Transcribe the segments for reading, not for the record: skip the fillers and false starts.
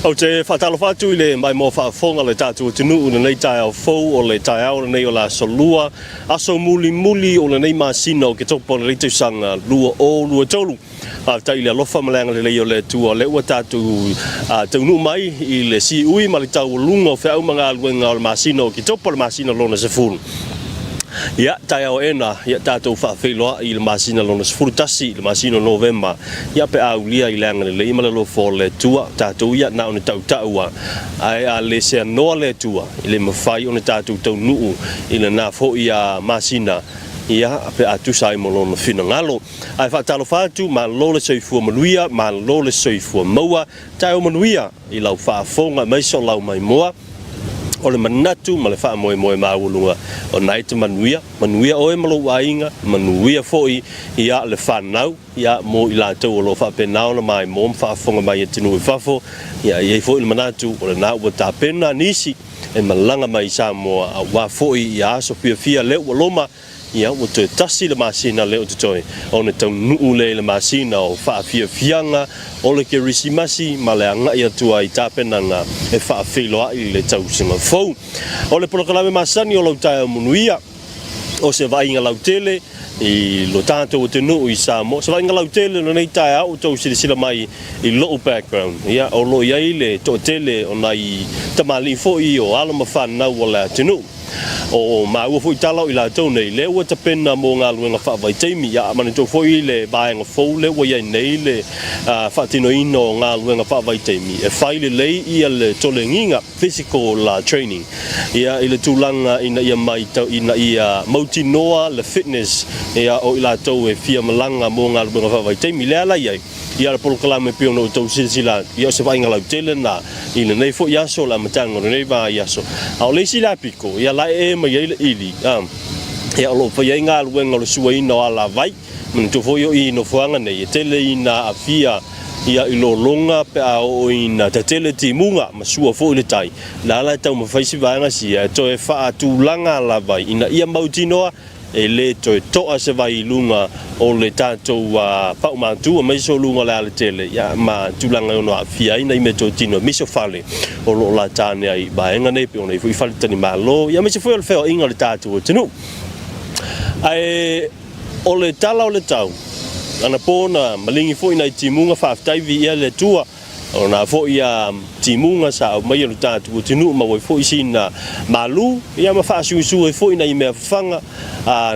Au te whatalo whatu I le mai mō whaafonga le tātua tunu o nei tae au fau o le tae au nei o la solua aso muli o le nei masina o ke topo le rito sanga lua o lua tolu tai le alofa malanga le leo le tua le ua tātu taunu mai I le si ui ma le tau lunga o whiau mga aluenga o le masina o ke topo le masina lona se furu Ya Taeao ena ya tātou whaafeiloa I le masina lona sefuru tasi le masina November ya pe aulia I leanga le ima le lofo le tua tātou ia na o ne tautaua ai a le se noa le tua I le mawhai o ne tātou tau nuu I le nā fo ia masina ia pe atu sai mo lona fina ngalo ai whaatalo whatu ma lo le soifua manuia ma lo le soifua maua Taeao Manuia I lau whaafonga maiso lau mai moa o le manatu ma le wha moe maulunga o nai te manuia oe malo wainga manuia foi ia le whanau ia mo I lātou o lo whapenao na mai mo mwhaafonga mai e tinu whafo ia iei foi le manatu o le nau wa tāpena nisi e malanga mai Samoa a wā foi ia aso fia leo wa loma ia o te tasi le masina leo te toi o ne tau nuu le masina o whaafianga o le ke risimasi ma le anga ia tua I tāpenanga e whaafiloa I le tau singa fau o le polokalame masani o lau Taeao Manuia o se vainga lau tele I lo tātou o te nuu I Samoa se vainga lau tele no nei tae au tau sila mai I low background ia o lo iai le to tele o nai tamali fo I o alama whanau o le te nuu o maua foi talo I la tau nei le ua tapena mo ngā luenga whaavai teimi ia mani tau foi le baenga fau le ua iai nei le whaatino ino o ngā luenga whaavai teimi e whaile lei ia le tole nginga physical training ia I le tūlanga ina ia mai tau ina ia mautinoa le fitness ia o I la tau e fia malanga mo ngā luenga whaavai teimi le ala iai ia le polokalame pio no tau silsila ia se vainga lau tele na ina nei fo yaso la matanga nei va yaso au le sila piko ia la e mai ile ili ia lo fa ia ngā luenga lo suaina ala vai mun tu fo yo I no fuanga nei tele ina afia ia I lo longa pe a o ina te tele timunga masua fo ile tai la tau ma faisi vanga si to e fa tu langa la vai ina ia mautinoa e le to toa se vai lunga o le tātou pau mātua mai so lunga le tele ia ma tūlanga ono a fia ina I me to tino miso fale o lo la tāne ai baenga nei pe ona I fai tani malo ia me se foi o le wheo inga le tātou o tenu ai o le tala o le tau ana pōna malingi foi nei timunga whaaftaivi ia le tua o na fo ia timunga sa mai o tātou o tenu ma wai foi sina malu ia ma whaasuisu e foi nei mea whanga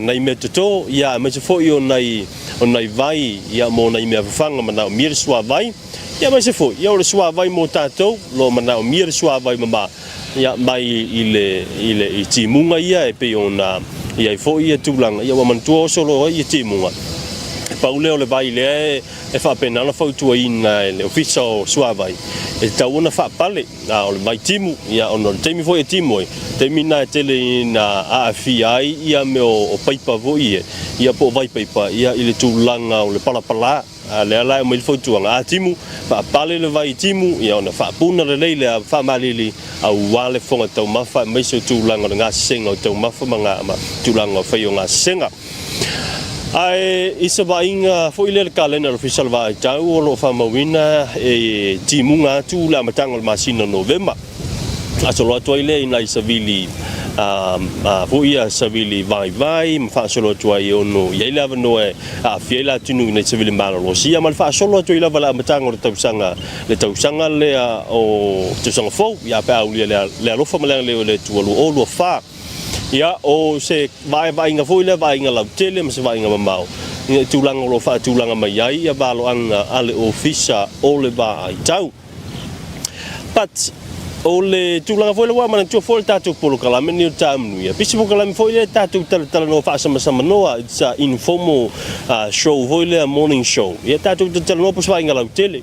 nei me toto ia me se foi o nei vai ia mo nei me whanga mana o mire sua vai ia me se foi ia o le sua vai mo tātou lo mana o mire sua vai mama ia mai I timunga ia e pe ona ia I foi ia tūlanga ia wa mantua solo ia timunga paule o le vai le e whapena na whautua ina le ofisa o suavai e tau ona whapale o le mai timu ia ono le teimi foi e timu teimi na tele ina AFI ia me o paipa voi ia po vai paipa ia I le tūlanga o le palapala le ala mo I whautuanga a timu whapale le vai timu ia ona whapuna le leile a whamalili au wale fonga tau mawha meiso tūlanga o ngā senga o tau mawha mga tūlanga o whai o ngā senga ai isa vainga foi le kalena official vai tau o lo famawina e timunga tu la matanga masina November asolo atoile ina isavili foi a savili vai ma solo atuai ono ia lava no e a fiela tunu ina savili malo sia mal fa solo atuai lava la matanga le tausanga le o tausanga fo ia pa ulia le alofa malanga le tualu o lo fa ia o se vai inga foi le vai inga lau tele ma se vai inga mamau ia tūlanga o lo wha tūlanga mai ai ia balo anga ale ofisa o le vai tau but o le tūlanga foi le wa mana tua foi tātou polokalame ni o Taeao Manuia pisi polokalame foi le tātou tala no wha sama noa it's a informal show foi le morning show ia tātou tala no pas vai inga lau tele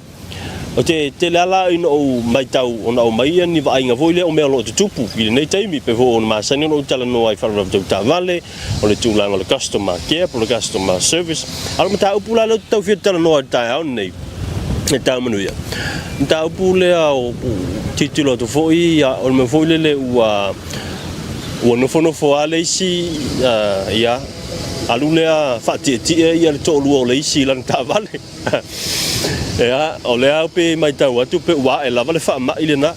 o te lala ina o mai tau ona o mai ni vai inga foi le o mea lo te tupu I nei taimi pe ho ona masani ona tala no ai whaara tau tavale o le tūlanga o le customer care po le customer service ala mata upula le tau fia tala no ai Taeao nei e Taeao Manuia mata upula o titilo to foi ia o me foi le ua nofo ale isi ia alulea fa'ati ia le to'olua o le isi lana ta'avale ea o lea pe mai tau atu pe ua e lava le fa'ama'i lena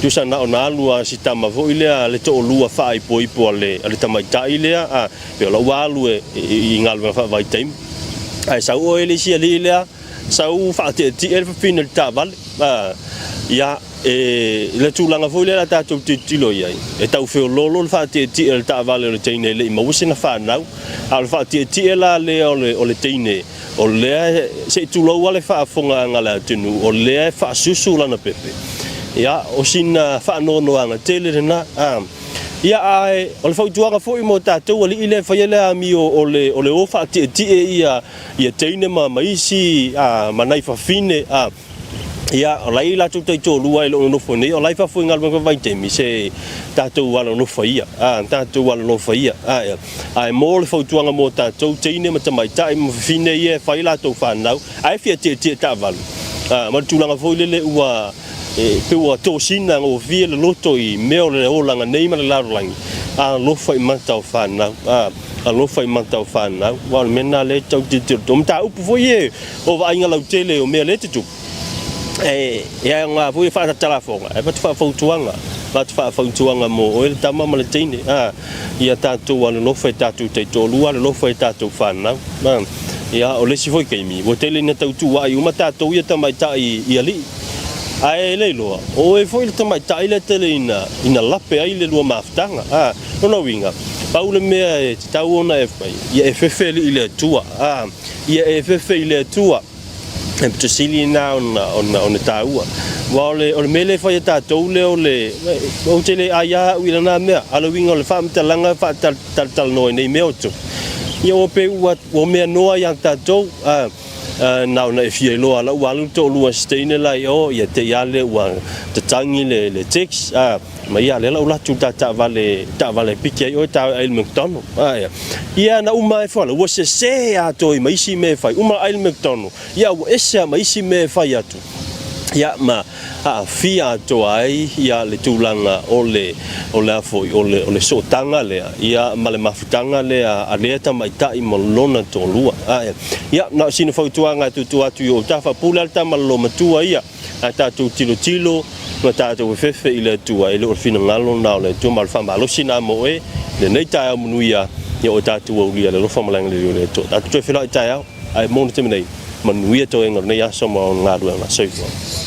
tusana ona alua sitama fo'i lea le to'olua fa'aipoipo a le tamaita'i lea pe o lau alu i galuega fa'avaitaimi ae sau o e le isi ali'i lea sau fa'ati'ati'e le fafine le ta'avale ia le tulaga foi le tatou titilo ia e tau feololo le fa'ati'ati'e le ta'avale o le teine le'i mausi na fanau a le fa'ati'ati'e la lea o le teine o lea se'i tulou a le fa'afogaga le atunu o lea e fa'asusu lana pepe ia o sina fa'anoanoaga tele lena ia ae o le fautuaga fo'i mo tatou ali'i le faia le ami o le o fa'ati'ati'e ia teine ma maisi manai fafine ia o lai latou taitolua e lo'o nofo nei o lai fa'afoiga le vaitemi se tatou alanofa ia tatou alanofa ia ae mo le fautuaga mo tatou teine ma tamaita'i ma fafine ia e fai latou fanau ae fiati'ati'e ta'avalu ma le tulaga foi lele ua pe ua tosina gofia le loto i mea o le olaga nei ma le lalolagi alofa i matau fanau alofa i matau fanau ua o le mena le tautitilo o mataupu foi e o va'aiga lautele o mea le tutupu ia nga foi fa'atatalafoga e patu fa'afautuaga mo o le tama ma le teine ia tatou alolofa e tatou taitolua alolofa e tatou fanau ia o lesi foi kaimi ua tele ina tautua'i uma tatou ia tamaita'i i ali'i ae leiloa o e foi le tamaita'i le tele ina lape ai le lua mafutaga ona uiga pau le mea e tatau ona e fai ia e fefe ali'i le atua ia e fefe i le atua e petasili na ona tāua wa o le mele fai tatou le o te le aia ui lana mea alawinga o le whaamatalaga whaatalanoa nei mea o tu ia o pe ua mea noa iang tatou nau na e fia iloa la ua alu to lua steine lai o ia te iale ua tatangi le text ma ia le la ulatu ta'avale piki ai o ta ai McDonald ia na uma e fala ua se ato i maisi me fai uma ai McDonald ia ua ese maisi me fai atu ia ma fia to ai ia le tulaga o le afoi o le sotanga lea ia ma le mafutanga lea a lea tamaita'i ma lona tolua ia na sina fautuaga tutu atu i o tafapule le tamalolo matua ia a tatou tilotilo ma tatou efefe i le atua i le o le finagalo na o le atua ma le fa'amalosi na mo e lenei Taeao Manuia ia o tatou aulia le lofa malaga le le atua tatou toe whenau i Taeao ae mona te menei Manuia toenga nei aso ma o ngā ruanga soifua